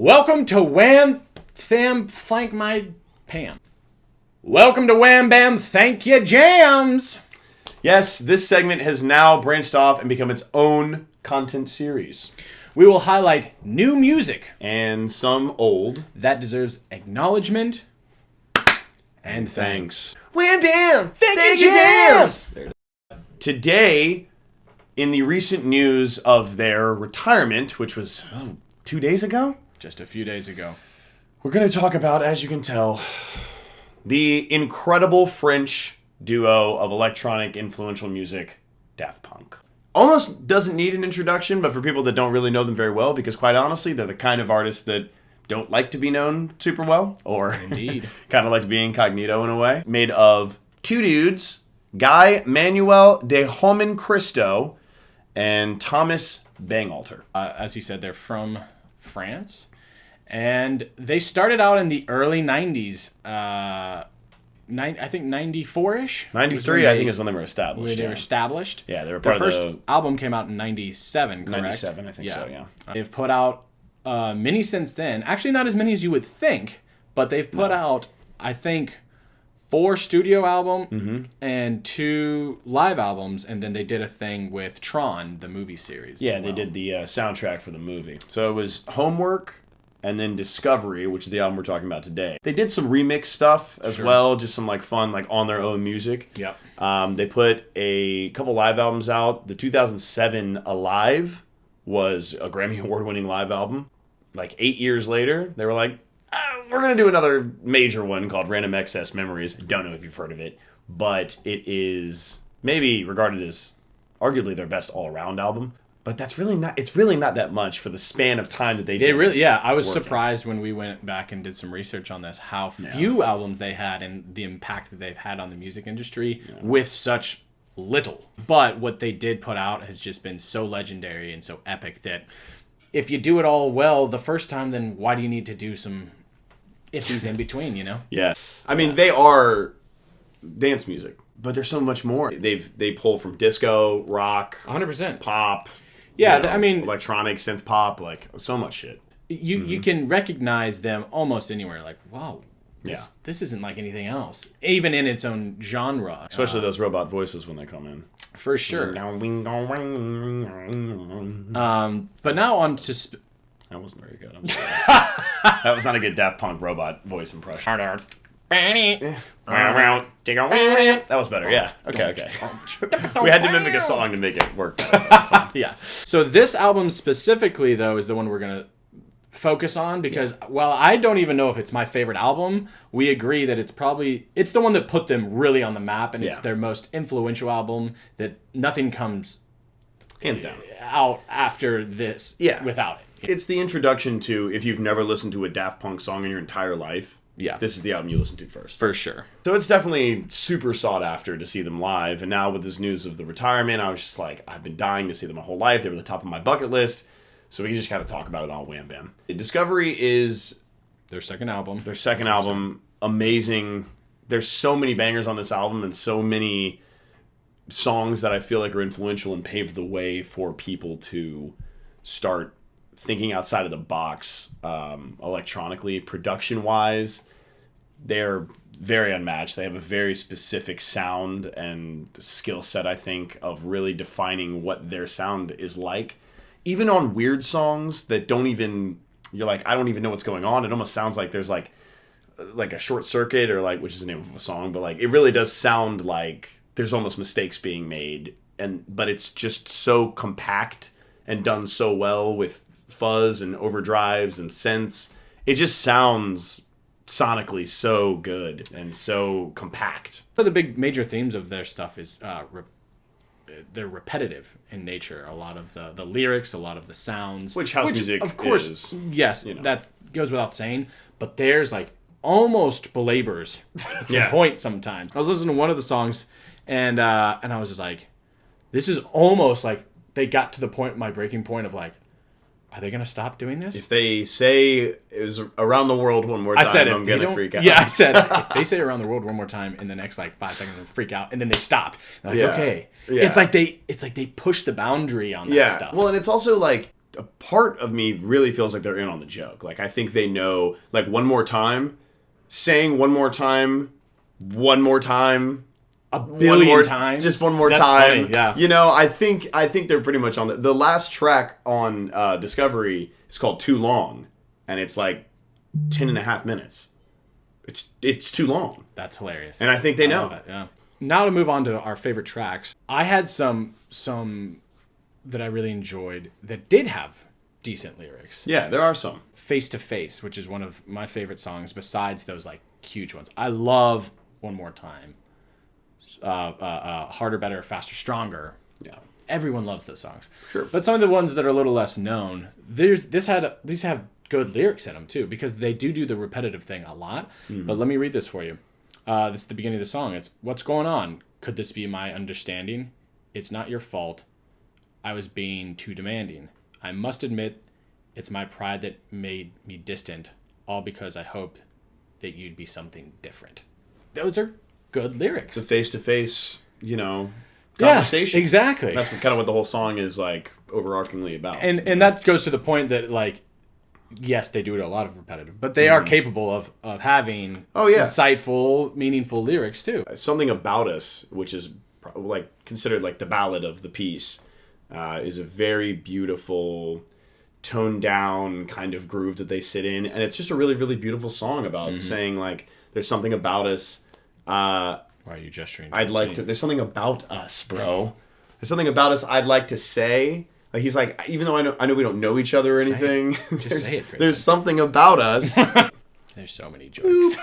Welcome to Wham Tham Flank My Pam. Welcome to Wham Bam Thank You Jams. Yes, this segment has now branched off and become its own content series. We will highlight new music And some old. that deserves acknowledgement and Thanks. Wham Bam Thank You Jams. Today, in the recent news of their retirement, which was 2 days ago, Just a few days ago. we're going to talk about, as you can tell, the incredible French duo of electronic influential music, Daft Punk. Almost doesn't need an introduction, but for people that don't really know them very well, because quite honestly, they're the kind of artists that don't like to be known super well, or Indeed. kind of like to be incognito in a way. Made of two dudes, Guy Manuel de Homen Christo and Thomas Bangalter. As you said, they're from France. And they started out in the early 90s. I think 94-ish. 93, I think, is when they were established. They were established. Yeah, they were Their part of first the... album came out in 97, correct? 97, I think so, yeah. They've put out many since then. Actually, not as many as you would think, but they've put out, I think, 4 studio albums and 2 live albums, and then they did a thing with Tron, the movie series. Yeah, they did the soundtrack for the movie. So it was Homework and then Discovery, which is the album we're talking about today. They did some remix stuff as well, just some like fun, like on their own music. Yep. They put a couple live albums out. The 2007 Alive was a Grammy Award-winning live album. Like 8 years later, they were like, we're going to do another major one called Random Access Memories. I don't know if you've heard of it, but it is maybe regarded as arguably their best all-around album. But that's really not, it's really not that much for the span of time that they did. I was surprised when we went back and did some research on this, how few albums they had and the impact that they've had on the music industry with such little. But what they did put out has just been so legendary and so epic that if you do it all well the first time, then why do you need to do some iffies in between, you know? Yeah. I mean, they are dance music, but there's so much more. They pull from disco, rock, 100%. pop. Yeah, you know, I mean, electronic, synth pop, like so much shit. You can recognize them almost anywhere. Like, wow, this isn't like anything else, even in its own genre. Especially those robot voices when they come in. For sure. But now on to... That wasn't very good. I'm sorry. That was not a good Daft Punk robot voice impression. That was better, yeah. Okay. We had to mimic a song to make it work better. That's fine. Yeah. So this album specifically, though, is the one we're going to focus on because while I don't even know if it's my favorite album, we agree that it's the one that put them really on the map, and it's their most influential album, that nothing comes hands down out after this without it. It's the introduction to, if you've never listened to a Daft Punk song in your entire life, this is the album you listen to first. For sure. So it's definitely super sought after to see them live. And now with this news of the retirement, I was just like, I've been dying to see them my whole life. They were the top of my bucket list. So we can just kind of talk about it on Wham Bam. Discovery is their second album. Amazing. There's so many bangers on this album and so many songs that I feel like are influential and paved the way for people to start thinking outside of the box electronically. Production-wise, they're very unmatched. They have a very specific sound and skill set, I think, of really defining what their sound is like. Even on weird songs that you're like, I don't even know what's going on. It almost sounds like there's like a short circuit or like, which is the name of a song, but like it really does sound like there's almost mistakes being made. But it's just so compact and done so well with fuzz and overdrives and synths. It just sounds sonically so good and so compact. One of the big major themes of their stuff is they're repetitive in nature. A lot of the lyrics, a lot of the sounds. Which house music of course, is. Yes, that goes without saying. But there's like almost belabors the point sometimes. I was listening to one of the songs and I was just like, this is almost like they got to the point, my breaking point of like, are they going to stop doing this? If they say it was around the world one more time, I'm going to freak out. Yeah, I said, if they say around the world one more time in the next like 5 seconds, I'll freak out. And then they stop. Like, okay. Yeah. It's like they push the boundary on that stuff. Well, and it's also like, a part of me really feels like they're in on the joke. Like, I think they know, like, one more time, saying one more time, a billion times, just one more That's time. Funny, yeah. You know, I think they're pretty much on the last track on Discovery is called Too Long, and it's like 10.5 minutes. It's too long. That's hilarious. And I think they know. It, yeah. Now to move on to our favorite tracks. I had some that I really enjoyed that did have decent lyrics. Yeah, there are some. Face to Face, which is one of my favorite songs besides those like huge ones. I love One More Time. Harder, Better, Faster, Stronger. Yeah. Everyone loves those songs. Sure. But some of the ones that are a little less known, these have good lyrics in them too, because they do the repetitive thing a lot. Mm-hmm. But let me read this for you. This is the beginning of the song. It's, what's going on? Could this be my understanding? It's not your fault. I was being too demanding. I must admit, it's my pride that made me distant, all because I hoped that you'd be something different. Those are good lyrics. It's a face-to-face, conversation. Yeah, exactly. That's kind of what the whole song is, like, overarchingly about. And that goes to the point that, like, yes, they do it a lot of repetitive, but they are capable of having insightful, meaningful lyrics, too. Something About Us, which is, like, considered, like, the ballad of the piece, is a very beautiful, toned down kind of groove that they sit in. And it's just a really, really beautiful song about saying, like, there's something about us. Why are you gesturing? There's something about us, bro. There's something about us I'd like to say. Like, he's like, even though I know we don't know each other or anything, there's something about us. There's so many jokes.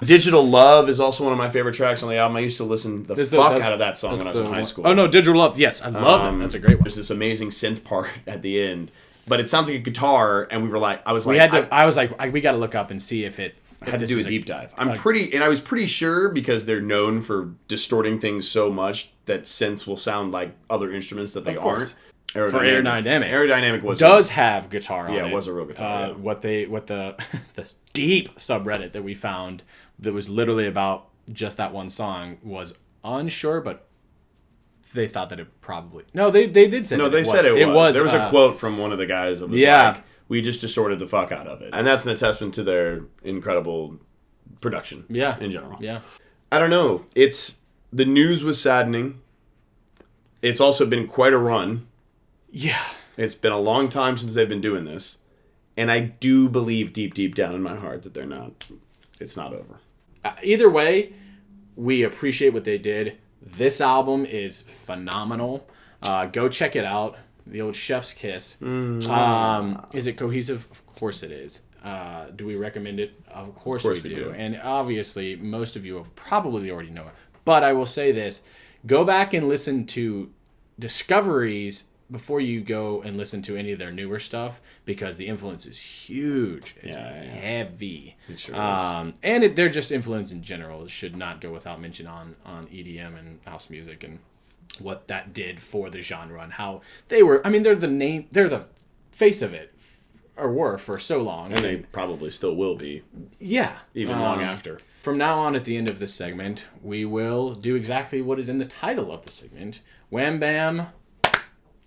Digital Love is also one of my favorite tracks on the album. I used to listen the fuck out of that song when I was in high school. Oh no, Digital Love, yes, I love it. That's a great one. There's this amazing synth part at the end, but it sounds like a guitar, and we were like, I was like, we got to look up and see if it. I had to do a deep dive. I was pretty sure, because they're known for distorting things so much that synths will sound like other instruments that they aren't. For Aerodynamic does have guitar on it. Yeah, it was a real guitar. What the deep subreddit that we found that was literally about just that one song was unsure, but they thought that it probably they did say they said it was. There was a quote from one of the guys that was like, we just distorted the fuck out of it. And that's an attestament to their incredible production in general. Yeah. I don't know. The news was saddening. It's also been quite a run. Yeah. It's been a long time since they've been doing this. And I do believe deep, deep down in my heart that it's not over. Either way, we appreciate what they did. This album is phenomenal. Go check it out. The old Chef's Kiss. Is it cohesive? Of course it is. Do we recommend it? Of course we do. And obviously, most of you have probably already know it. But I will say this. Go back and listen to Discoveries before you go and listen to any of their newer stuff, because the influence is huge. It's heavy. It sure is. And their just influence in general should not go without mention on EDM and house music and what that did for the genre and how they were. I mean, they're the face of it, or were for so long. And they probably still will be. Yeah. Even long after. From now on, at the end of this segment, we will do exactly what is in the title of the segment. Wham Bam.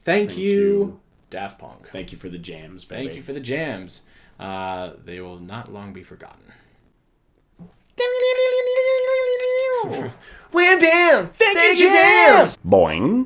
Thank you, Daft Punk. Thank you for the jams, baby. Thank you for the jams. They will not long be forgotten. Wham Bam! Thank you, jams! Boing.